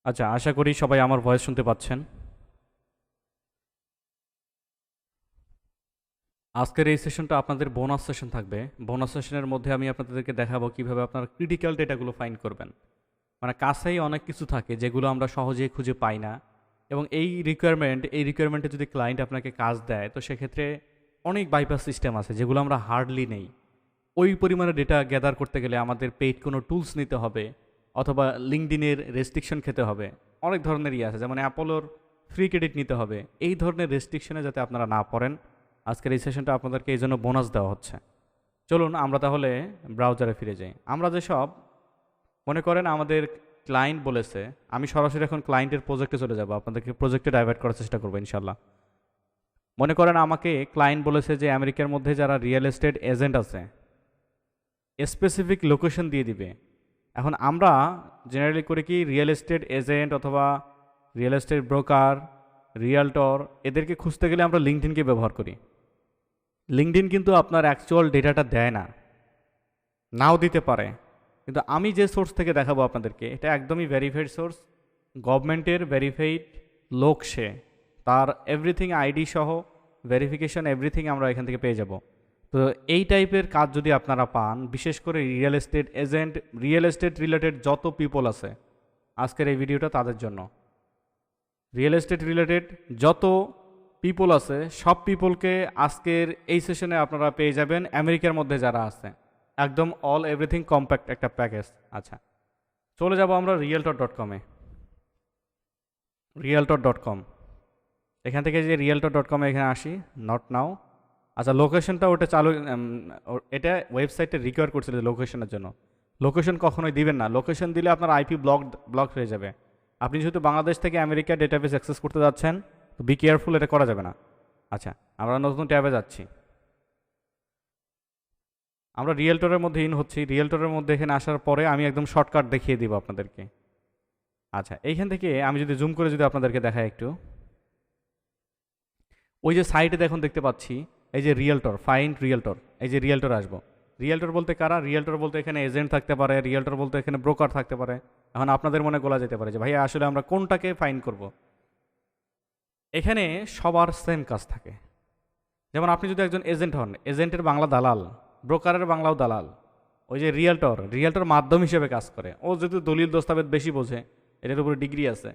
আচ্ছা, আশা করি সবাই আমার ভয়েস শুনতে পাচ্ছেন। আজকের এই সেশনটা আপনাদের বোনাস সেশন থাকবে। বোনাস সেশনের মধ্যে আমি আপনাদেরকে দেখাবো কিভাবে আপনারা ক্রিটিক্যাল ডেটাগুলো ফাইন্ড করবেন। মানে কাছেই অনেক কিছু থাকে যেগুলো আমরা সহজেই খুঁজে পাই না, এবং এই রিকোয়ারমেন্টে যদি ক্লায়েন্ট আপনাকে কাজ দেয় তো সেক্ষেত্রে অনেক বাইপাস সিস্টেম আছে যেগুলো আমরা হার্ডলি নেই। ওই পরিমাণে ডেটা গ্যাদার করতে গেলে আমাদের পেইড কোনো টুলস নিতে হবে, অথবা লিঙ্কডিনের রেস্ট্রিকশন খেতে হবে। অনেক ধরনের ইয়ে আছে, যেমন অ্যাপোলোর ফ্রি ক্রেডিট নিতে হবে। এই ধরনের রেস্ট্রিকশনে যাতে আপনারা না পড়েন, আজকের এই সেশনটা আপনাদেরকে এই জন্য বোনাস দেওয়া হচ্ছে। চলুন আমরা তাহলে ব্রাউজারে ফিরে যাই। আমরা যেসব মনে করেন আমাদের ক্লায়েন্ট বলেছে, আমি সরাসরি এখন ক্লায়েন্টের প্রজেক্টে চলে যাব, আপনাদেরকে প্রজেক্টে ডাইভার্ট করার চেষ্টা করবো ইনশাল্লাহ। মনে করেন আমাকে ক্লায়েন্ট বলেছে যে আমেরিকার মধ্যে যারা রিয়েল এস্টেট এজেন্ট আছে স্পেসিফিক লোকেশন দিয়ে দিবে। এখন আমরা জেনারেলি করে কি, রিয়েল এস্টেট এজেন্ট অথবা রিয়েল এস্টেট ব্রোকার, রিয়েলটর, এদেরকে খুঁজতে গেলে আমরা লিঙ্কডিনকে ব্যবহার করি। লিঙ্কডিন কিন্তু আপনার অ্যাকচুয়াল ডেটাটা দেয় না, নাও দিতে পারে। কিন্তু আমি যে সোর্স থেকে দেখাবো আপনাদেরকে, এটা একদমই ভেরিফাইড সোর্স, গভর্নমেন্টের ভেরিফাইড লোক সে। তার এভরিথিং আইডি সহ ভেরিফিকেশন এভরিথিং আমরা এখান থেকে পেয়ে যাব। তো এই টাইপের কাজ যদি আপনারা পান, বিশেষ করে real estate agent, real estate related যত পিপল আছে, আজকের এই ভিডিওটা তাদের জন্য। রিয়েল এস্টেট রিলেটেড যত পিপল আছে সব পিপলকে আজকের এই সেশনে আপনারা পেয়ে যাবেন, আমেরিকার মধ্যে যারা আছে, একদম অল এভরিথিং কম্প্যাক্ট একটা প্যাকেজ। আচ্ছা, চলে যাব আমরা রিয়েলটর.কমে। রিয়েলটর.কম, এখান থেকে যে রিয়েলটর.কমে এখানে আসি, নট নাও। আচ্ছা, লোকেশনটা ওটা চালু, এটা ওয়েবসাইটে রিকোয়ার করছিল লোকেশনের জন্য। লোকেশন কখনোই দিবেন না, লোকেশন দিলে আপনার আইপি ব্লক হয়ে যাবে। আপনি যেহেতু বাংলাদেশ থেকে আমেরিকা ডেটাবেস অ্যাক্সেস করতে যাচ্ছেন, তো বি কেয়ারফুল, এটা করা যাবে না। আচ্ছা, আমরা নতুন ট্যাবে যাচ্ছি। আমরা রিয়েলটরের মধ্যে ইন হচ্ছি। রিয়েলটরের মধ্যে এখানে আসার পরে আমি একদম শর্টকাট দেখিয়ে দিব আপনাদেরকে। আচ্ছা, এইখান থেকে আমি যদি জুম করে যদি আপনাদেরকে দেখাই একটু, ওই যে সাইটে দেখুন দেখতে পাচ্ছি, এই যে রিয়েলটর, ফাইন্ড রিয়েলটর, এই যে রিয়েলটর আসবো। রিয়েলটর বলতে কারা? রিয়েলটর বলতে এখানে এজেন্ট থাকতে পারে, রিয়েলটর বলতে এখানে ব্রোকার থাকতে পারে। এখন আপনাদের মনে গোলা যেতে পারে যে ভাই আসলে আমরা কোনটাকে ফাইন্ড করব। এখানে সবার সেম কাজ থাকে। যেমন আপনি যদি একজন এজেন্ট হন, এজেন্টের বাংলা দালাল, ব্রোকারের বাংলাও দালাল। ওই যে রিয়েলটর, রিয়েলটর মাধ্যম হিসেবে কাজ করে। ও যেহেতু দলিল দস্তাবেজ বেশি বোঝে, এটার উপরে ডিগ্রি আছে,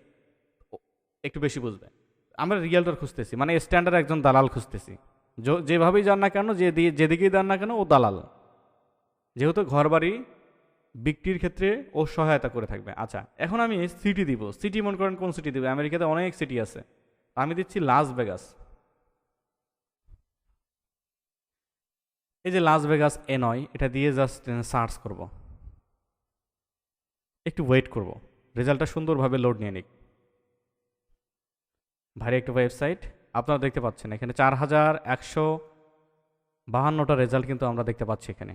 একটু বেশি বুঝবে। আমরা রিয়েলটর খুঁজতেছি, মানে স্ট্যান্ডার্ড একজন দালাল খুঁজতেছি। যেভাবেই যান না কেন, যেদিকেই যান না কেন, ও দালাল। যেহেতু ঘরবাড়ি বিক্রির ক্ষেত্রে ও সহায়তা করে থাকবে। আচ্ছা, এখন আমি সিটি দিব। সিটি মনে করেন কোন সিটি দিব? আমেরিকাতে অনেক সিটি আছে, আমি দিচ্ছি লাস ভেগাস। এই যে লাস ভেগাস এ নয়, এটা দিয়ে জাস্ট সার্চ করব, একটু ওয়েট করব, রেজাল্টটা সুন্দরভাবে লোড নিয়ে নিক। ভারী একটা ওয়েবসাইট, আপনারা দেখতে পাচ্ছেন এখানে 4152টা রেজাল্ট কিন্তু আমরা দেখতে পাচ্ছি। এখানে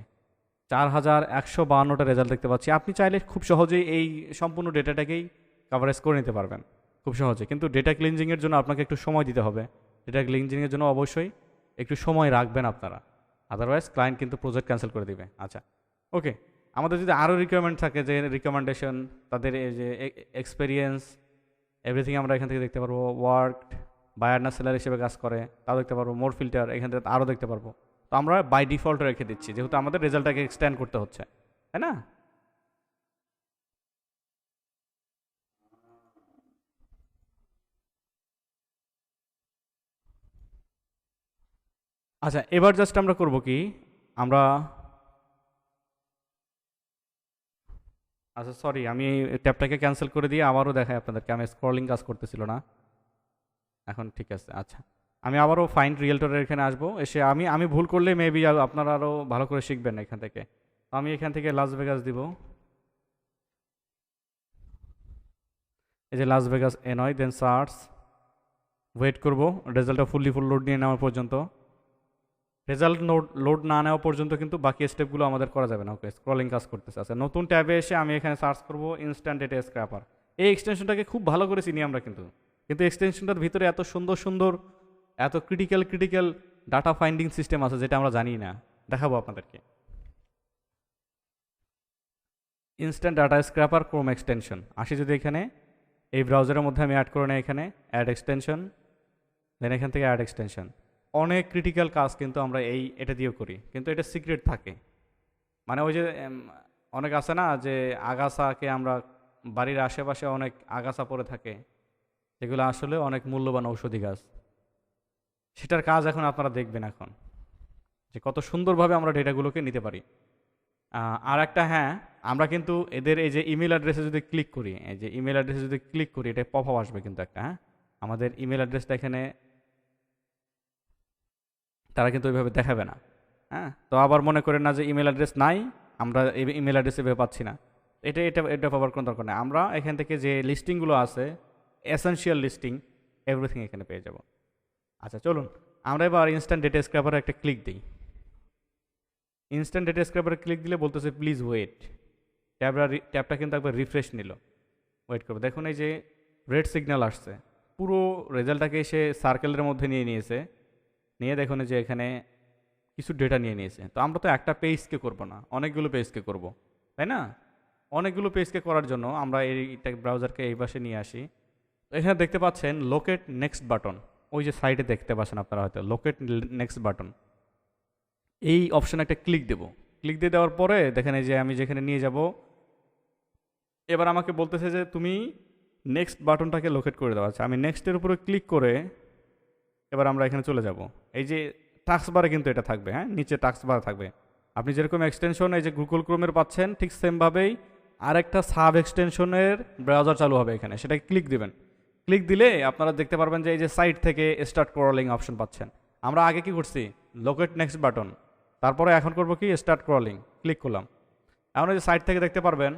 4152টা রেজাল্ট দেখতে পাচ্ছি। আপনি চাইলে খুব সহজেই এই সম্পূর্ণ ডেটাটাকেই কাভারেজ করে নিতে পারবেন খুব সহজে, কিন্তু ডেটা ক্লিনজিংয়ের জন্য আপনাকে একটু সময় দিতে হবে। ডেটা ক্লিনজিংয়ের জন্য অবশ্যই একটু সময় রাখবেন আপনারা, আদারওয়াইজ ক্লায়েন্ট কিন্তু প্রজেক্ট ক্যান্সেল করে দিবে। আচ্ছা, ওকে। আমাদের যদি আরও রিকোয়ারমেন্ট থাকে, যে রিকমেন্ডেশন, তাদের এই যে এক্সপেরিয়েন্স, এভরিথিং আমরা এখান থেকে দেখতে পারবো। ওয়ার্ক, বায়ার না সেলার হিসেবে কাজ করে, তাও দেখতে পারবো। মোর ফিল্টার, এখান থেকে আরও দেখতে পারবো। তো আমরা বাই ডিফল্ট রেখে দিচ্ছি, যেহেতু আমাদের রেজাল্টটাকে এক্সটেন্ড করতে হচ্ছে, তাই না? আচ্ছা, এবার জাস্ট আমরা করব কি, আমরা, আচ্ছা সরি, আমি ট্যাবটাকে ক্যান্সেল করে দিয়ে আবারও দেখাই আপনাদেরকে। আমি স্ক্রলিং কাজ করতেছিল না, এখন ঠিক আছে। আচ্ছা, আমি আবারও ফাইন্ড রিয়েলটরের এখানে আসবো। এসে আমি আমি ভুল করলে মেবি আপনারা আরও ভালো করে শিখবেন এখান থেকে। তো আমি এখান থেকে লাস ভেগাস দিব। এই যে লাস ভেগাস এ নয়, দেন সার্চ, ওয়েট করব রেজাল্টটা ফুল লোড নিয়ে নেওয়া পর্যন্ত। রেজাল্ট লোড না নেওয়া পর্যন্ত কিন্তু বাকি স্টেপগুলো আমাদের করা যাবে না। ওকে, স্ক্রলিং কাজ করতেছে। আচ্ছা, নতুন ট্যাবে এসে আমি এখানে সার্চ করব ইনস্ট্যান্ট ডেটা স্ক্র্যাপার। এই এক্সটেনশনটাকে খুব ভালো করে চিনি আমরা, কিন্তু কিন্তু এক্সটেনশনটার ভিতরে এত সুন্দর সুন্দর, এত ক্রিটিক্যাল ডাটা ফাইন্ডিং সিস্টেম আছে যেটা আমরা জানি না। দেখাবো আপনাদেরকে। Instant data scraper Chrome extension আসি যদি এখানে, এই ব্রাউজারের মধ্যে আমি অ্যাড করে নেই এখানে অ্যাড এক্সটেনশন, দেন এখান থেকে অ্যাড এক্সটেনশন। অনেক ক্রিটিক্যাল কাজ কিন্তু আমরা এটা দিয়েও করি, কিন্তু এটা সিক্রেট থাকে। মানে ওই যে অনেক আছে না যে আগাছাকে আমরা বাড়ির আশেপাশে অনেক আগাছা পড়ে থাকে, যেগুলো আসলে অনেক মূল্যবান ঔষধি গাছ, সেটার কাজ এখন আপনারা দেখবেন এখন যে কত সুন্দরভাবে আমরা ডেটাগুলোকে নিতে পারি। আর একটা, হ্যাঁ, আমরা কিন্তু এদের এই যে ইমেল অ্যাড্রেসে যদি ক্লিক করি, এই যে ইমেল অ্যাড্রেসে যদি ক্লিক করি, এটা পপ আপ আসবে কিন্তু একটা, হ্যাঁ, আমাদের ইমেল অ্যাড্রেসটা এখানে তারা কিন্তু ওইভাবে দেখাবে না। হ্যাঁ, তো আবার মনে করেন না যে ইমেল অ্যাড্রেস নাই, আমরা ইমেল অ্যাড্রেস এভাবে পাচ্ছি না, এটা এটা এটা পাওয়ার কোনো দরকার নেই। আমরা এখান থেকে যে লিস্টিংগুলো আছে, এসেনশিয়াল লিস্টিং, এভরিথিং এখানে পেয়ে যাব। আচ্ছা চলুন আমরা এবার ইনস্ট্যান্ট ডেটা স্ক্র্যাপারে একটা ক্লিক দিই। ইনস্ট্যান্ট ডেটা স্ক্র্যাপারে ক্লিক দিলে বলতেছে প্লিজ ওয়েট। ট্যাবটা কিন্তু একবার রিফ্রেশ নিল, ওয়েট করবো। দেখুন এই যে রেড সিগন্যাল আসছে, পুরো রেজাল্টটাকে সে সার্কেলের মধ্যে নিয়ে নিয়েছে, নিয়ে দেখুন যে এখানে কিছু ডেটা নিয়ে নিয়েছে। তো আমরা তো একটা পেজকে করব না, অনেকগুলো পেজকে করব, তাই না? অনেকগুলো পেজকে করার জন্য আমরা এইটা ব্রাউজারকে এই পাশে নিয়ে আসি। তো এখানে দেখতে পাচ্ছেন লোকেট নেক্সট বাটন, ওই যে সাইডে দেখতে পাচ্ছেন আপনারা হয়তো লোকেট নেক্সট বাটন, এই অপশানে একটা ক্লিক দেব। ক্লিক দিয়ে দেওয়ার পরে দেখেন এই যে আমি যেখানে নিয়ে যাব, এবার আমাকে বলতেছে যে তুমি নেক্সট বাটনটাকে লোকেট করে দেওয়া আছে। আমি নেক্সটের উপরে ক্লিক করে এবার আমরা এখানে চলে যাব। এই যে টাস্ক বারে কিন্তু এটা থাকবে, হ্যাঁ, নিচে টাস্ক বার থাকবে। আপনি যেরকম এক্সটেনশন এই যে গুগল ক্রোমের পাচ্ছেন, ঠিক সেমভাবেই আরেকটা সাব এক্সটেনশনের ব্রাউজার চালু হবে এখানে, সেটাকে ক্লিক দিবেন। ক্লিক দিলে আপনারা দেখতে পারবেন যে এই যে সাইট থেকে স্টার্ট ক্রলিং অপশন পাচ্ছেন। আমরা আগে কি করছি, লোকেট নেক্সট বাটন, তারপরে এখন করব কি স্টার্ট ক্রলিং, ক্লিক করলাম। এখন এই যে সাইট থেকে দেখতে পারবেন,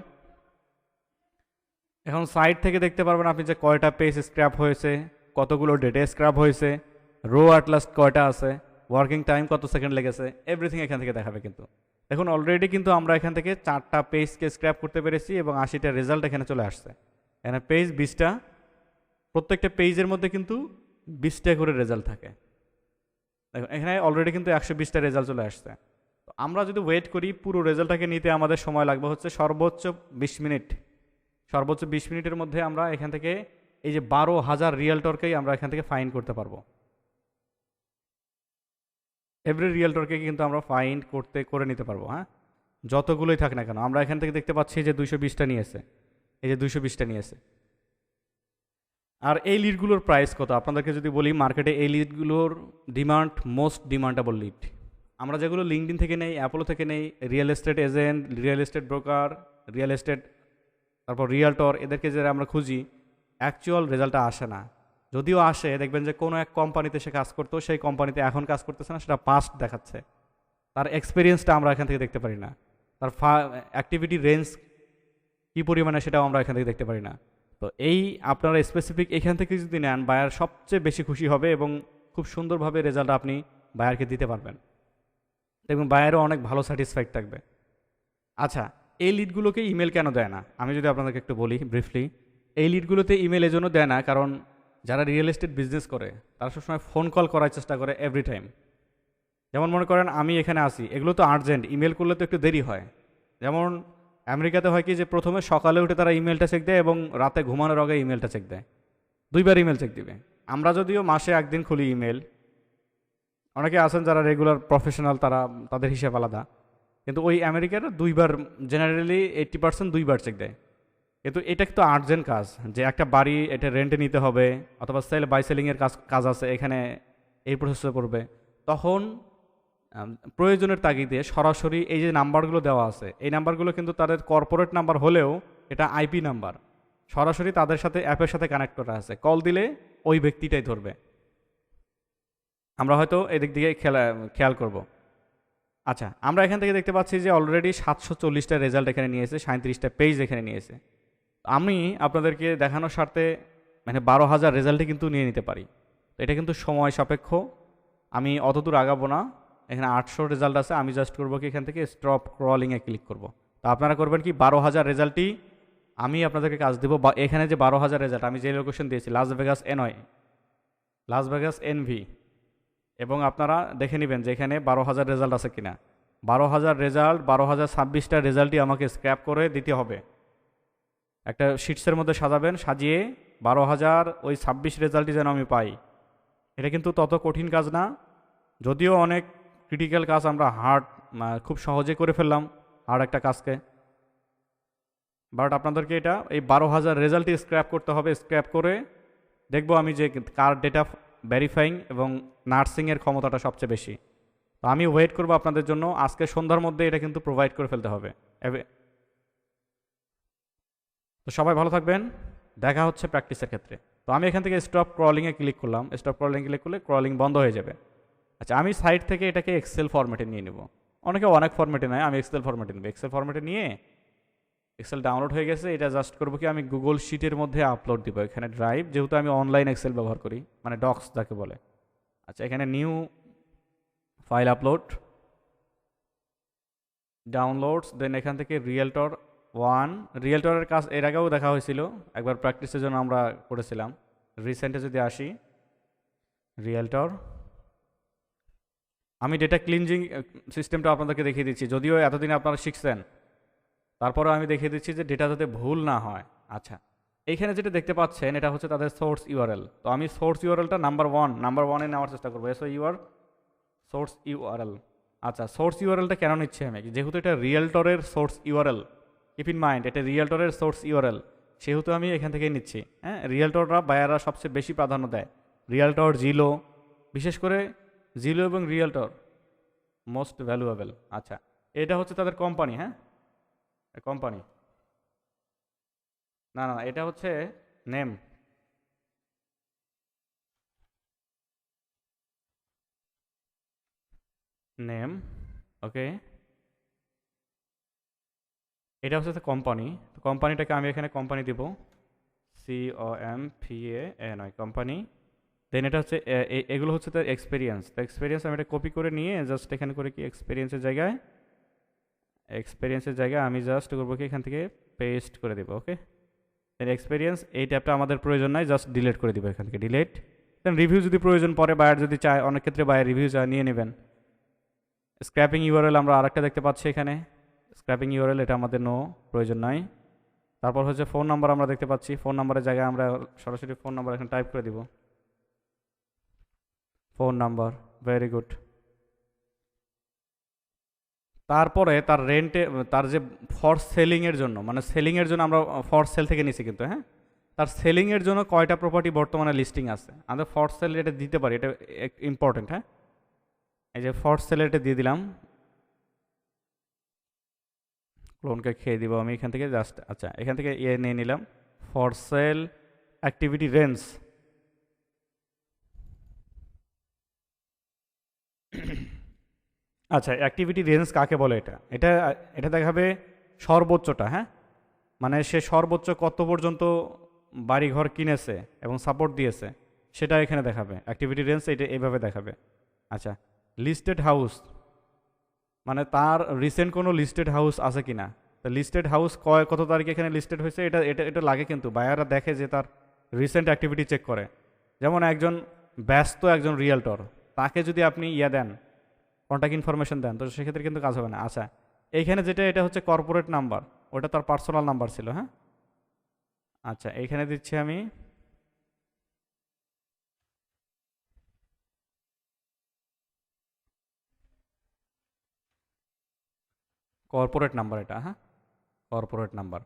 এখন সাইট থেকে দেখতে পারবেন আপনি যে কয়টা পেজ স্ক্র্যাপ হয়েছে, কতগুলো ডেটা স্ক্র্যাপ হয়েছে, রো অ্যাট লাস্ট কয়টা আছে, ওয়ার্কিং টাইম কত সেকেন্ড লেগেছে, এভরিথিং এখান থেকে দেখাবে। কিন্তু দেখুন অলরেডি কিন্তু আমরা এখান থেকে 4টা পেজকে স্ক্র্যাপ করতে পেরেছি এবং 80টা রেজাল্ট এখানে চলে আসছে। এখানে পেজ 20টা, প্রত্যেকটা পেজের মধ্যে কিন্তু 20টা করে রেজাল্ট থাকে। দেখুন এখানে অলরেডি কিন্তু 120টা রেজাল্ট চলে আসছে। তো আমরা যদি ওয়েট করি, পুরো রেজাল্টটাকে নিতে আমাদের সময় লাগবে হচ্ছে সর্বোচ্চ 20 মিনিট। সর্বোচ্চ 20 মিনিটের মধ্যে আমরা এখান থেকে এই যে 12,000 রিয়েলটরকেই আমরা এখান থেকে ফাইন্ড করতে পারবো। এভরি রিয়েলটরকে কিন্তু আমরা ফাইন্ড করে নিতে পারবো, হ্যাঁ, যতগুলোই থাক না কেন। আমরা এখান থেকে দেখতে পাচ্ছি যে 220টা নিয়েছে, এই যে 220টা নিয়েছে। আর এই লিডগুলোর প্রাইস কত আপনাদেরকে যদি বলি, মার্কেটে এই লিডগুলোর ডিমান্ড মোস্ট ডিমান্ডেবল লিড। আমরা যেগুলো লিঙ্কডিন থেকে নেই, অ্যাপোলো থেকে নেই, real estate agent, real estate broker, real estate, তারপর রিয়েলটর, এদেরকে যে আমরা খুঁজি, অ্যাকচুয়াল রেজাল্টটা আসে না। যদিও আসে, দেখবেন যে কোনো এক কোম্পানিতে সে কাজ করতো, সেই কোম্পানিতে এখন কাজ করতেছে না, সেটা পাস্ট দেখাচ্ছে। তার এক্সপিরিয়েন্সটা আমরা এখান থেকে দেখতে পারি না, তার অ্যাক্টিভিটি রেঞ্জ কী পরিমাণে সেটাও আমরা এখান থেকে দেখতে পারি না। তো এই আপনারা স্পেসিফিক এখান থেকে যদি নেন, বায়ার সবচেয়ে বেশি খুশি হবে এবং খুব সুন্দরভাবে রেজাল্ট আপনি বায়ারকে দিতে পারবেন এবং বায়ারও অনেক ভালো স্যাটিসফাইড থাকবে। আচ্ছা, এই লিডগুলোকে ইমেল কেন দেয় না, আমি যদি আপনাদেরকে একটু বলি ব্রিফলি। এই লিডগুলোতে ইমেল এজন্য দেয় না, কারণ যারা রিয়েল এস্টেট বিজনেস করে তারা সবসময় ফোন কল করার চেষ্টা করে এভরি টাইম। যেমন মনে করেন আমি এখানে আসি, এগুলো তো আর্জেন্ট, ইমেল করলে তো একটু দেরি হয়। যেমন আমেরিকাতে হয় কি যে প্রথমে সকালে উঠে তারা ইমেলটা চেক দেয় এবং রাতে ঘুমানোর আগে ইমেলটা চেক দেয়, 2বার ইমেল চেক দিবে। আমরা যদিও মাসে একদিন খুলি ইমেল, অনেকে আছেন যারা রেগুলার প্রফেশনাল, তাদের হিসাব আলাদা, কিন্তু ওই আমেরিকার 2বার, জেনারেলি 80% 2বার চেক দেয়। কিন্তু এটা কিন্তু আর্জেন্ট কাজ, যে একটা বাড়ি এটা রেন্টে নিতে হবে, অথবা সেল বাই সেলিংয়ের কাজ আছে এখানে, এই প্রসেসে পড়বে, তখন প্রয়োজনের তাগিদে সরাসরি এই যে নাম্বারগুলো দেওয়া আছে, এই নাম্বারগুলো কিন্তু তাদের কর্পোরেট নাম্বার হলেও এটা আইপি নাম্বার, সরাসরি তাদের সাথে অ্যাপের সাথে কানেক্ট করা আছে। কল দিলে ওই ব্যক্তিটাই ধরবে। আমরা হয়তো এদিক দিকে খেয়াল করব। আচ্ছা, আমরা এখান থেকে দেখতে পাচ্ছি যে অলরেডি 740টা রেজাল্ট এখানে নিয়েছে, 37টা পেজ এখানে নিয়েছে। আমি আপনাদেরকে দেখানোর স্বার্থে মানে 12,000 রেজাল্টে কিন্তু নিয়ে নিতে পারি। তো এটা কিন্তু সময় সাপেক্ষ, আমি অত দূর আগাবো না। এখানে 800 রেজাল্ট আছে, আমি জাস্ট করবো কি এখান থেকে স্টপ ক্রলিংয়ে ক্লিক করব। তো আপনারা করবেন কি 12,000 রেজাল্টই আমি আপনাদেরকে কাজ দেবো। বা এখানে যে 12,000 রেজাল্ট আমি যে লোকেশন দিয়েছি, Las Vegas NY, Las Vegas NV, এবং আপনারা দেখে নেবেন যে এখানে 12,000 রেজাল্ট আছে কিনা। 12,000 রেজাল্ট, 12,026টা রেজাল্টই আমাকে স্ক্র্যাপ করে দিতে হবে। একটা শিটসের মধ্যে সাজাবেন, সাজিয়ে 12,000 ওই 26 রেজাল্টই যেন আমি পাই। এটা কিন্তু তত কঠিন কাজ না, যদিও অনেক ক্রিটিক্যাল কাজ আমরা হার্ড খুব সহজে করে ফেললাম হার্ড একটা কাজকে। বাট আপনাদেরকে এটা এই 12,000 রেজাল্টই স্ক্র্যাপ করতে হবে। স্ক্র্যাপ করে দেখবো আমি যে কার ডেটা ভেরিফাইং এবং নার্সিংয়ের ক্ষমতাটা সবচেয়ে বেশি। তো আমি ওয়েট করবো আপনাদের জন্য, আজকে সন্ধ্যার মধ্যে এটা কিন্তু প্রোভাইড করে ফেলতে হবে। তো সবাই ভালো থাকবেন, দেখা হচ্ছে প্র্যাকটিসের ক্ষেত্রে। তো আমি এখান থেকে স্টপ ক্রলিংয়ে ক্লিক করলাম, স্টপ ক্রলিং ক্লিক করলে ক্রলিং বন্ধ হয়ে যাবে। আচ্ছা, আমি সাইট থেকে এটাকে এক্সেল ফরম্যাটে নিয়ে নেব। অনেকে অনেক ফরম্যাটে নেয়, আমি এক্সেল ফরম্যাটে নেব। এক্সেল ফরম্যাটে নিয়ে এক্সেল ডাউনলোড হয়ে গেছে, এটা জাস্ট করবো কি আমি গুগল শিটের মধ্যে আপলোড দিব। এখানে ড্রাইভ, যেহেতু আমি অনলাইন এক্সেল ব্যবহার করি, মানে ডক্স যাকে বলে। আচ্ছা, এখানে নিউ ফাইল আপলোড, ডাউনলোডস, দেন এখান থেকে রিয়েলটর 1। রিয়েলটরের কাজ এর আগেও দেখা হয়েছিল, একবার প্র্যাকটিসের জন্য আমরা করেছিলাম। রিসেন্টে যদি আসি, রিয়েলটর, আমি ডেটা ক্লিনজিং সিস্টেমটা আপনাদেরকে দেখিয়ে দিচ্ছি, যদিও এতদিন আপনারা শিখছেন, তারপরেও আমি দেখিয়ে দিচ্ছি যে ডেটা যাতে ভুল না হয়। আচ্ছা, এইখানে যেটা দেখতে পাচ্ছেন এটা হচ্ছে তাদের সোর্স ইউআরএল। তো আমি সোর্স ইউআরএলটা নাম্বার ওয়ানে নেওয়ার চেষ্টা করবো। So your source URL. আচ্ছা, সোর্স ইউআরএলটা কেন নিচ্ছি আমি, যেহেতু এটা রিয়েলটরের source URL, keep in mind এটা রিয়েলটরের সোর্স ইউআরএল, সেহেতু আমি এখান থেকেই নিচ্ছি। হ্যাঁ, রিয়েলটররা বায়াররা সবচেয়ে বেশি প্রাধান্য দেয়। রিয়েলটর, জিলো, বিশেষ করে জিলো এবং রিয়েলটর মোস্ট ভ্যালুয়েবল। আচ্ছা, এটা হচ্ছে তাদের কোম্পানি। হ্যাঁ, কোম্পানি না না, এটা হচ্ছে নেম। নেম, ওকে, এটা হচ্ছে কোম্পানি। তো কোম্পানিটাকে আমি এখানে কোম্পানি দিব, COMPANY কোম্পানি। দেন এটা হচ্ছে এগুলো হচ্ছে তার এক্সপিরিয়েন্স। তো এক্সপিরিয়েন্স আমি এটা কপি করে নিয়ে জাস্ট এখানে করে কি এক্সপিরিয়েন্সের জায়গায় আমি জাস্ট করবো কি এখান থেকে পেস্ট করে দেবো। ওকে, দেন এক্সপিরিয়েন্স, এই ট্যাবটা আমাদের প্রয়োজন নাই, জাস্ট ডিলিট করে দিব এখান থেকে, ডিলিট। দেন রিভিউ যদি প্রয়োজন পড়ে, বায়ার যদি চায়, অনেক ক্ষেত্রে বায়ার রিভিউ চায়, নিয়ে নেবেন। স্ক্র্যাপিং ইউআরএল আমরা আরেকটা দেখতে পাচ্ছি এখানে, স্ক্র্যাপিং ইউআরএল, এটা আমাদের প্রয়োজন নাই। তারপর হচ্ছে ফোন নাম্বার আমরা দেখতে পাচ্ছি, ফোন নাম্বারের জায়গায় আমরা সরাসরি ফোন নাম্বার এখানে টাইপ করে দিব, ফোন নাম্বার, ভেরি গুড। তারপরে তার রেন্টে, তার যে ফর সেলিংয়ের জন্য, মানে সেলিংয়ের জন্য আমরা ফর সেল থেকে নিছি কিন্তু, হ্যাঁ, তার সেলিংয়ের জন্য কয়টা প্রপার্টি বর্তমানে লিস্টিং আছে আমরা ফর সেল এটা দিতে পারি, এটা ইম্পর্টেন্ট। হ্যাঁ, এই যে ফর সেল এটা দিয়ে দিলাম, ক্লোনকে খেয়ে দিব আমি এখান থেকে জাস্ট। আচ্ছা, এখান থেকে নিয়ে নিলাম ফর সেল অ্যাক্টিভিটি রেঞ্জ। আচ্ছা, অ্যাক্টিভিটি রেঞ্জ কাকে বলে, এটা এটা এটা দেখাবে সর্বোচ্চটা। হ্যাঁ, মানে সে সর্বোচ্চ কত পর্যন্ত বাড়িঘর কিনেছে এবং সাপোর্ট দিয়েছে সেটা এখানে দেখাবে। অ্যাক্টিভিটি রেঞ্জ এটা এইভাবে দেখাবে। আচ্ছা, লিস্টেড হাউস, মানে তার রিসেন্ট কোনো লিস্টেড হাউস আছে কি না। তো লিস্টেড হাউস কত তারিখে এখানে লিস্টেড হয়েছে এটা এটা এটা লাগে, কিন্তু বায়াররা দেখে যে তার রিসেন্ট অ্যাক্টিভিটি চেক করে। যেমন একজন ব্যস্ত একজন রিয়েলটর, তাকে যদি আপনি দেন, কন্ট্যাক্ট ইনফরমেশন দেন, তো সেক্ষেত্রে কিন্তু কাজ হবে না। আচ্ছা, এইখানে যেটা এটা হচ্ছে কর্পোরেট নাম্বার, ওটা তার পার্সোনাল নাম্বার ছিল। হ্যাঁ, আচ্ছা, এইখানে দিচ্ছি আমি কর্পোরেট নাম্বার, এটা হ্যাঁ কর্পোরেট নাম্বার।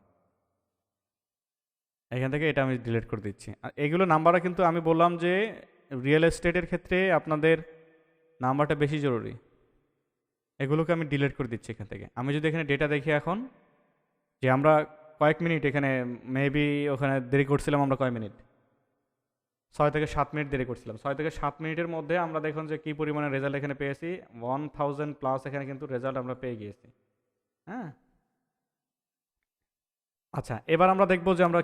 এখান থেকে এটা আমি ডিলিট করে দিচ্ছি। আর এগুলো নাম্বারটা কিন্তু আমি বললাম যে রিয়েল এস্টেটের ক্ষেত্রে আপনাদের নাম্বারটা বেশি জরুরি। এগুলোকে আমি ডিলিট করে দিচ্ছি এখান থেকে। আমি যদি এখানে ডেটা দেখি এখন, যে আমরা কয়েক মিনিট এখানে মেবি ওখানে দেরি করছিলাম, আমরা কয় মিনিট, 6 থেকে 7 মিনিট দেরি করছিলাম। 6 থেকে 7 মিনিটের মধ্যে আমরা দেখুন যে কী পরিমাণে রেজাল্ট এখানে পেয়েছি, 1000+ এখানে কিন্তু রেজাল্ট আমরা পেয়ে গিয়েছি। হ্যাঁ, আচ্ছা, এবার আমরা দেখব যে আমরা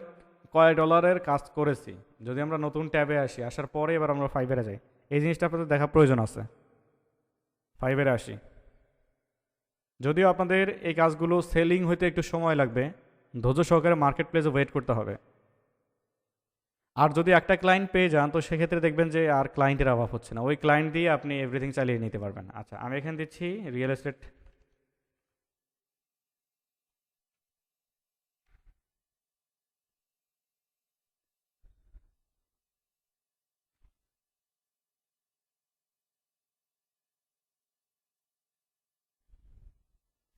কয় ডলারের কাজ করেছি। যদি আমরা নতুন ট্যাবে আসি, আসার পরে এবার আমরা ফাইবারে যাই, এই জিনিসটা আপনাদের দেখা প্রয়োজন আছে। ফাইবারে আসি, যদিও আপনাদের এই কাজগুলো সেলিং হইতে একটু সময় লাগবে, ধৈর্য সহকারে মার্কেট প্লেসে ওয়েট করতে হবে। আর যদি একটা ক্লায়েন্ট পেয়ে যান, তো সেক্ষেত্রে দেখবেন যে আর ক্লায়েন্টের অভাব হচ্ছে না, ওই ক্লায়েন্ট দিয়ে আপনি এভরিথিং চালিয়ে নিতে পারবেন। আচ্ছা, আমি এখানে দিচ্ছি রিয়েল এস্টেট,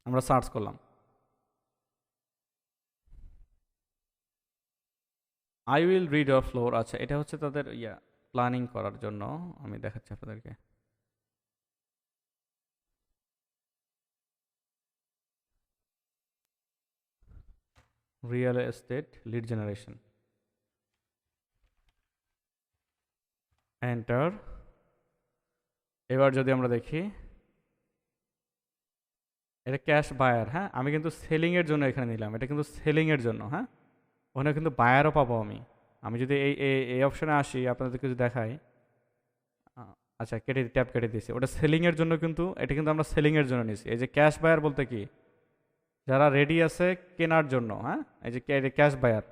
আমরা সার্চ করলাম I will read or floor. আচ্ছা, এটা হচ্ছে তাদের প্ল্যানিং করার জন্য। আমি দেখাচ্ছি আপনাদেরকে। Real estate lead generation, enter. এবার যদি আমরা দেখি, এটা ক্যাশ বায়ার। হ্যাঁ, আমি কিন্তু সেলিংয়ের জন্য এখানে নিলাম, এটা কিন্তু সেলিংয়ের জন্য। হ্যাঁ, ওখানে কিন্তু বায়ারও পাবো আমি। আমি যদি এই এই অপশনে আসি, আপনাদেরকে যদি দেখাই, আচ্ছা ট্যাপ কেটে দিয়েছি, ওটা সেলিংয়ের জন্য, কিন্তু এটা কিন্তু আমরা সেলিংয়ের জন্য নিয়েছি। এই যে ক্যাশ বায়ার বলতে কি, যারা রেডি আছে কেনার জন্য। হ্যাঁ, এই যে ক্যাশ বায়ার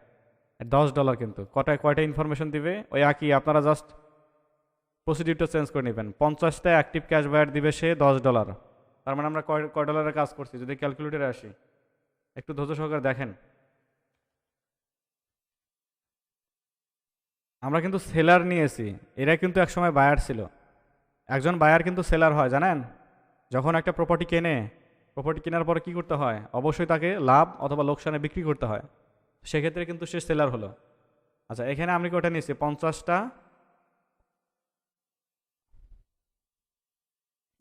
$10, কিন্তু কয়টা ইনফরমেশন দিবে ওই একই, আপনারা জাস্ট প্রসিডিউরটা চেঞ্জ করে নেবেন। 50টা অ্যাক্টিভ ক্যাশ বায়ার দিবে সে $10। তার মানে আমরা কয় ডলারের কাজ করছি, যদি ক্যালকুলেটরে আসি, একটু ধৈর্য সহকারে দেখেন। আমরা কিন্তু সেলার নিয়েছি, এরা কিন্তু একসময় বায়ার ছিল। একজন বায়ার কিন্তু সেলার হয়, জানেন? যখন একটা প্রপার্টি কেনে, প্রপার্টি কেনার পরে কি করতে হয়, অবশ্যই তাকে লাভ অথবা লোকসানে বিক্রি করতে হয়। সেক্ষেত্রে কিন্তু সে সেলার হলো। আচ্ছা, এখানে আমি কয়টা নিয়েছি, 50টা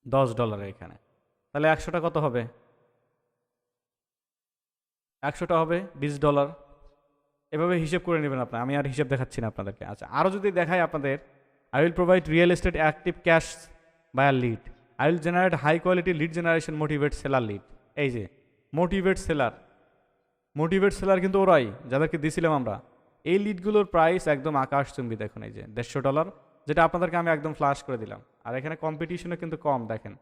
$10 এখানে। তাহলে 100টা কত হবে, 100টা হবে $20। এভাবে হিসেব করে নেবেন আপনার, আমি আর হিসেব দেখাচ্ছি না আপনাদেরকে। আচ্ছা, আরও যদি দেখাই আপনাদের, I will provide real estate active cash buyer lead, I will generate high quality lead generation motivate seller lead. এই যে মোটিভেট সেলার কিন্তু ওরাই যাদেরকে দিছিলাম আমরা। এই লিডগুলোর প্রাইস একদম আকাশচুম্বী। দেখুন এই যে $150, যেটা আপনাদেরকে আমি একদম ফ্লাশ করে দিলাম। আর এখানে কম্পিটিশনও কিন্তু কম, দেখেন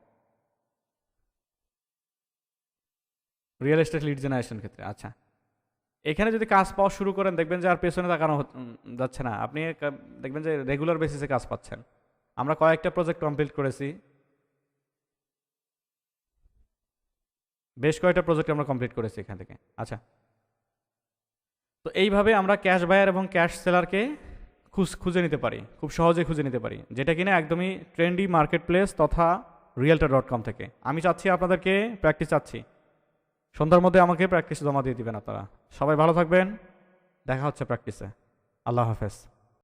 রিয়েল এস্টেট লিড জেনারেশন ক্ষেত্রে। আচ্ছা, এখানে যদি কাজ পাওয়া শুরু করেন, দেখবেন যে আর পেছনে তাকানো যাচ্ছে না, আপনি দেখবেন যে রেগুলার বেসিসে কাজ পাচ্ছেন। আমরা কয়েকটা প্রজেক্ট কমপ্লিট করেছি, বেশ কয়েকটা প্রজেক্ট আমরা কমপ্লিট করেছি এখান থেকে। আচ্ছা, তো এইভাবে আমরা ক্যাশ বায়ার এবং ক্যাশ সেলারকে খুঁজে নিতে পারি, খুব সহজে খুঁজে নিতে পারি, যেটা কিনা একদমই ট্রেন্ডি মার্কেট প্লেস তথা realtor.com থেকে। আমি চাচ্ছি আপনাদেরকে প্র্যাকটিস চাচ্ছি, সন্ধ্যার মধ্যে আমাকে প্র্যাকটিস জমা দিয়ে দিবেন আপনারা। সবাই ভালো থাকবেন, দেখা হচ্ছে প্র্যাকটিসে। আল্লাহ হাফেজ।